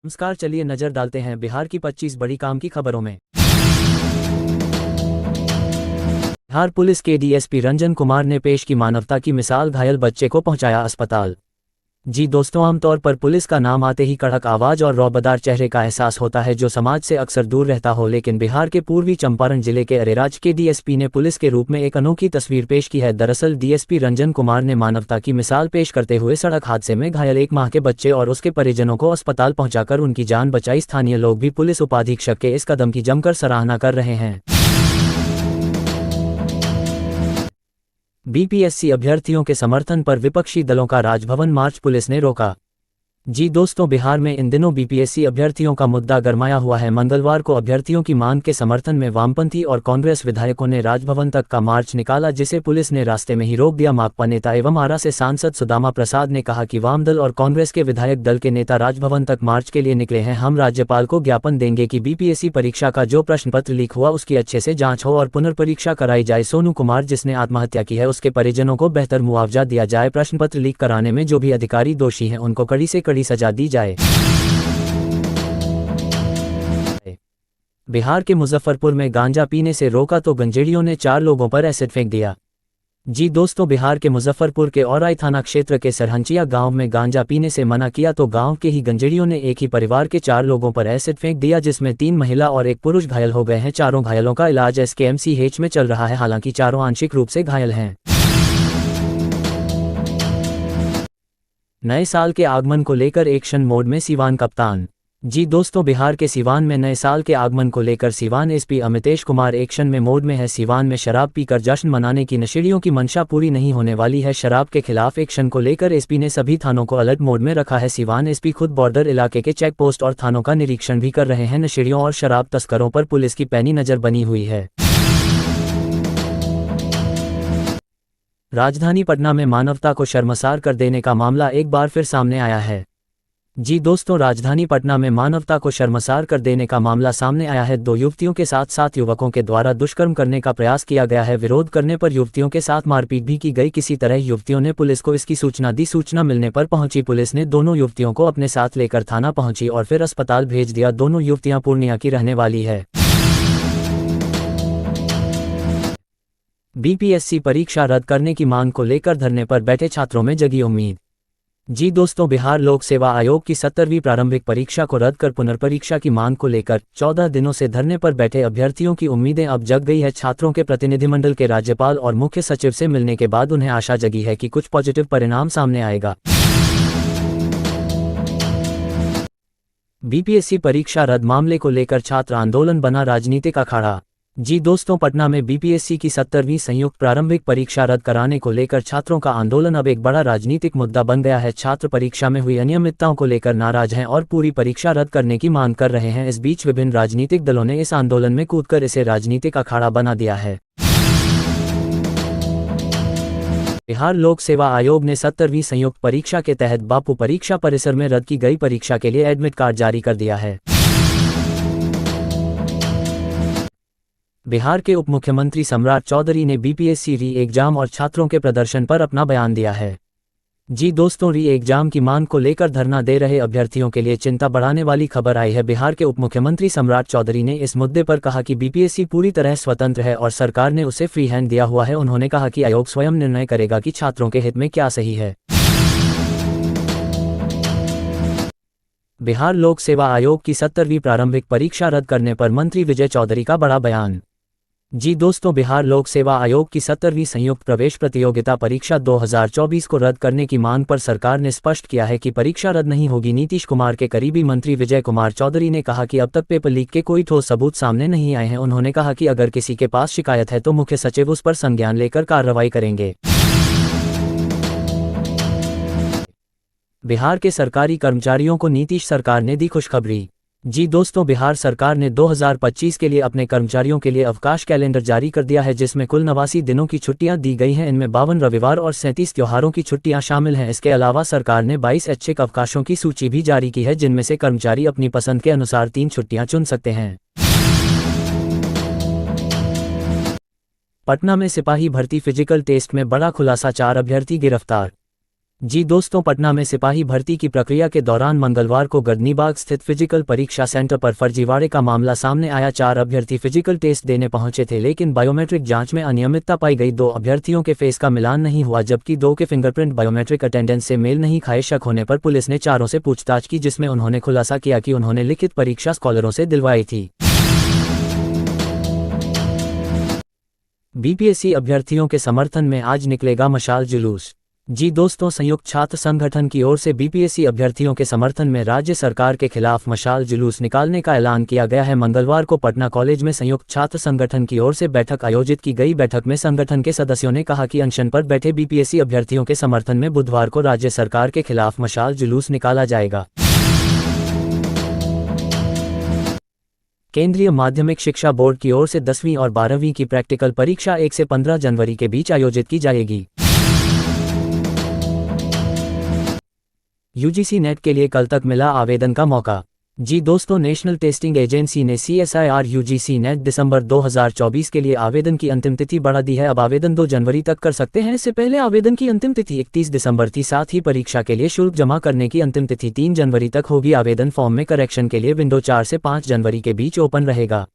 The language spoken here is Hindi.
नमस्कार, चलिए नजर डालते हैं बिहार की 25 बड़ी काम की खबरों में। बिहार पुलिस के डीएसपी रंजन कुमार ने पेश की मानवता की मिसाल, घायल बच्चे को पहुंचाया अस्पताल। जी दोस्तों, आमतौर पर पुलिस का नाम आते ही कड़क आवाज और रौबदार चेहरे का एहसास होता है जो समाज से अक्सर दूर रहता हो, लेकिन बिहार के पूर्वी चंपारण जिले के अरेराज के डीएसपी ने पुलिस के रूप में एक अनोखी तस्वीर पेश की है। दरअसल डीएसपी रंजन कुमार ने मानवता की मिसाल पेश करते हुए सड़क हादसे में घायल 1 माह के बच्चे और उसके परिजनों को अस्पताल पहुंचाकर उनकी जान बचाई। स्थानीय लोग भी पुलिस उपाधीक्षक के इस कदम की जमकर सराहना कर रहे हैं। बीपीएससी अभ्यर्थियों के समर्थन पर विपक्षी दलों का राजभवन मार्च, पुलिस ने रोका। जी दोस्तों, बिहार में इन दिनों बीपीएससी अभ्यर्थियों का मुद्दा गरमाया हुआ है। मंगलवार को अभ्यर्थियों की मांग के समर्थन में वामपंथी और कांग्रेस विधायकों ने राजभवन तक का मार्च निकाला, जिसे पुलिस ने रास्ते में ही रोक दिया। माकपा नेता एवं आरा से सांसद सुदामा प्रसाद ने कहा कि वामदल और कांग्रेस के विधायक दल के नेता राजभवन तक मार्च के लिए निकले हैं। हम राज्यपाल को ज्ञापन देंगे कि बीपीएससी परीक्षा का जो प्रश्न पत्र लीक हुआ उसकी अच्छे से जाँच हो और पुनर्परीक्षा कराई जाए। सोनू कुमार, जिसने आत्महत्या की है, उसके परिजनों को बेहतर मुआवजा दिया जाए। प्रश्न पत्र लीक कराने में जो भी अधिकारी दोषी हैं उनको कड़ी से कड़ी सजा दी जाए। बिहार के मुजफ्फरपुर में गांजा पीने से रोका तो गंजेड़ियों ने 4 लोगों पर एसिड फेंक दिया। जी दोस्तों, बिहार के मुजफ्फरपुर के औराई थाना क्षेत्र के सरहंचिया गांव में गांजा पीने से मना किया तो गांव के ही गंजेड़ियों ने एक ही परिवार के 4 लोगों पर एसिड फेंक दिया, जिसमें 3 महिला और 1 पुरुष घायल हो गए हैं। चारों घायलों का इलाज एसकेएमसीएच में चल रहा है, हालांकि चारों आंशिक रूप से घायल हैं। नए साल के आगमन को लेकर एक्शन मोड में सीवान कप्तान। जी दोस्तों, बिहार के सीवान में नए साल के आगमन को लेकर सीवान एसपी अमितेश कुमार एक्शन में मोड में है। सीवान में शराब पीकर जश्न मनाने की नशेड़ियों की मंशा पूरी नहीं होने वाली है। शराब के खिलाफ एक्शन को लेकर एसपी ने सभी थानों को अलर्ट मोड में रखा है। सीवान एसपी खुद बॉर्डर इलाके के चेक पोस्ट और थानों का निरीक्षण भी कर रहे हैं। नशेड़ियों और शराब तस्करों पर पुलिस की पैनी नजर बनी हुई है। राजधानी पटना में मानवता को शर्मसार कर देने का मामला एक बार फिर सामने आया है। जी दोस्तों, राजधानी पटना में मानवता को शर्मसार कर देने का मामला सामने आया है। 2 युवतियों के साथ 7 युवकों के द्वारा दुष्कर्म करने का प्रयास किया गया है। विरोध करने पर युवतियों के साथ मारपीट भी की गई। किसी तरह युवतियों ने पुलिस को इसकी सूचना दी। सूचना मिलने पर पहुंची पुलिस ने दोनों युवतियों को अपने साथ लेकर थाना पहुंची और फिर अस्पताल भेज दिया। दोनों युवतियां पूर्णिया की रहने वाली है। बीपीएससी परीक्षा रद्द करने की मांग को लेकर धरने पर बैठे छात्रों में जगी उम्मीद। जी दोस्तों, बिहार लोक सेवा आयोग की 70वीं प्रारंभिक परीक्षा को रद्द कर पुनर्परीक्षा की मांग को लेकर 14 दिनों से धरने पर बैठे अभ्यर्थियों की उम्मीदें अब जग गई है। छात्रों के प्रतिनिधिमंडल के राज्यपाल और मुख्य सचिव से मिलने के बाद उन्हें आशा जगी है कि कुछ पॉजिटिव परिणाम सामने आएगा। बीपीएससी परीक्षा रद्द मामले को लेकर छात्र आंदोलन बना राजनीतिक अखाड़ा। जी दोस्तों, पटना में बीपीएससी की 70वीं संयुक्त प्रारंभिक परीक्षा रद्द कराने को लेकर छात्रों का आंदोलन अब एक बड़ा राजनीतिक मुद्दा बन गया है। छात्र परीक्षा में हुई अनियमितताओं को लेकर नाराज हैं और पूरी परीक्षा रद्द करने की मांग कर रहे हैं। इस बीच विभिन्न राजनीतिक दलों ने इस आंदोलन में कूदकर इसे राजनीतिक अखाड़ा बना दिया है। बिहार लोक सेवा आयोग ने 70वीं संयुक्त परीक्षा के तहत बापू परीक्षा परिसर में रद्द की गई परीक्षा के लिए एडमिट कार्ड जारी कर दिया है। बिहार के उप मुख्यमंत्री सम्राट चौधरी ने बीपीएससी री एग्जाम और छात्रों के प्रदर्शन पर अपना बयान दिया है। जी दोस्तों, री एग्जाम की मांग को लेकर धरना दे रहे अभ्यर्थियों के लिए चिंता बढ़ाने वाली खबर आई है। बिहार के उप मुख्यमंत्री सम्राट चौधरी ने इस मुद्दे पर कहा कि बीपीएससी पूरी तरह स्वतंत्र है और सरकार ने उसे फ्री हैंड दिया हुआ है। उन्होंने कहा कि आयोग स्वयं निर्णय करेगा कि छात्रों के हित में क्या सही है। बिहार लोक सेवा आयोग की 70वीं प्रारंभिक परीक्षा रद्द करने पर मंत्री विजय चौधरी का बड़ा बयान। जी दोस्तों, बिहार लोक सेवा आयोग की 70वीं संयुक्त प्रवेश प्रतियोगिता परीक्षा 2024 को रद्द करने की मांग पर सरकार ने स्पष्ट किया है कि परीक्षा रद्द नहीं होगी। नीतीश कुमार के करीबी मंत्री विजय कुमार चौधरी ने कहा कि अब तक पेपर लीक के कोई ठोस सबूत सामने नहीं आए हैं। उन्होंने कहा कि अगर किसी के पास शिकायत है तो मुख्य सचिव उस पर संज्ञान लेकर कार्रवाई करेंगे। बिहार के सरकारी कर्मचारियों को नीतीश सरकार ने दी खुशखबरी। जी दोस्तों, बिहार सरकार ने 2025 के लिए अपने कर्मचारियों के लिए अवकाश कैलेंडर जारी कर दिया है, जिसमें कुल 89 दिनों की छुट्टियां दी गई हैं। इनमें 52 रविवार और 37 त्योहारों की छुट्टियां शामिल हैं। इसके अलावा सरकार ने 22 ऐच्छिक अवकाशों की सूची भी जारी की है, जिनमें से कर्मचारी अपनी पसंद के अनुसार 3 छुट्टियां चुन सकते हैं। पटना में सिपाही भर्ती फिजिकल टेस्ट में बड़ा खुलासा, 4 अभ्यर्थी गिरफ्तार। जी दोस्तों, पटना में सिपाही भर्ती की प्रक्रिया के दौरान मंगलवार को गर्दनीबाग स्थित फिजिकल परीक्षा सेंटर पर फर्जीवाड़े का मामला सामने आया। 4 अभ्यर्थी फिजिकल टेस्ट देने पहुंचे थे, लेकिन बायोमेट्रिक जांच में अनियमितता पाई गई। 2 अभ्यर्थियों के फेस का मिलान नहीं हुआ, जबकि 2 के फिंगरप्रिंट बायोमेट्रिक अटेंडेंस से मेल नहीं खाए। शक होने पर पुलिस ने चारों से पूछताछ की, जिसमें उन्होंने खुलासा किया कि उन्होंने लिखित परीक्षा स्कॉलरों से दिलवाई थी। बीपीएससी अभ्यर्थियों के समर्थन में आज निकलेगा मशाल जुलूस। जी दोस्तों, संयुक्त छात्र संगठन की ओर से बीपीएससी अभ्यर्थियों के समर्थन में राज्य सरकार के खिलाफ मशाल जुलूस निकालने का ऐलान किया गया है। मंगलवार को पटना कॉलेज में संयुक्त छात्र संगठन की ओर से बैठक आयोजित की गई। बैठक में संगठन के सदस्यों ने कहा कि अनशन पर बैठे बीपीएससी अभ्यर्थियों के समर्थन में बुधवार को राज्य सरकार के खिलाफ मशाल जुलूस निकाला जाएगा। केंद्रीय माध्यमिक शिक्षा बोर्ड की ओर से 10वीं और 12वीं की प्रैक्टिकल परीक्षा 1 से 15 जनवरी के बीच आयोजित की जाएगी। यूजीसी नेट के लिए कल तक मिला आवेदन का मौका। जी दोस्तों, नेशनल टेस्टिंग एजेंसी ने CSIR यूजीसी नेट दिसंबर 2024 के लिए आवेदन की अंतिम तिथि बढ़ा दी है। अब आवेदन 2 जनवरी तक कर सकते हैं। इससे पहले आवेदन की अंतिम तिथि 31 दिसंबर थी। साथ ही परीक्षा के लिए शुल्क जमा करने की अंतिम तिथि 3 जनवरी तक होगी। आवेदन फॉर्म में करेक्शन के लिए विंडो 4 से 5 जनवरी के बीच ओपन रहेगा।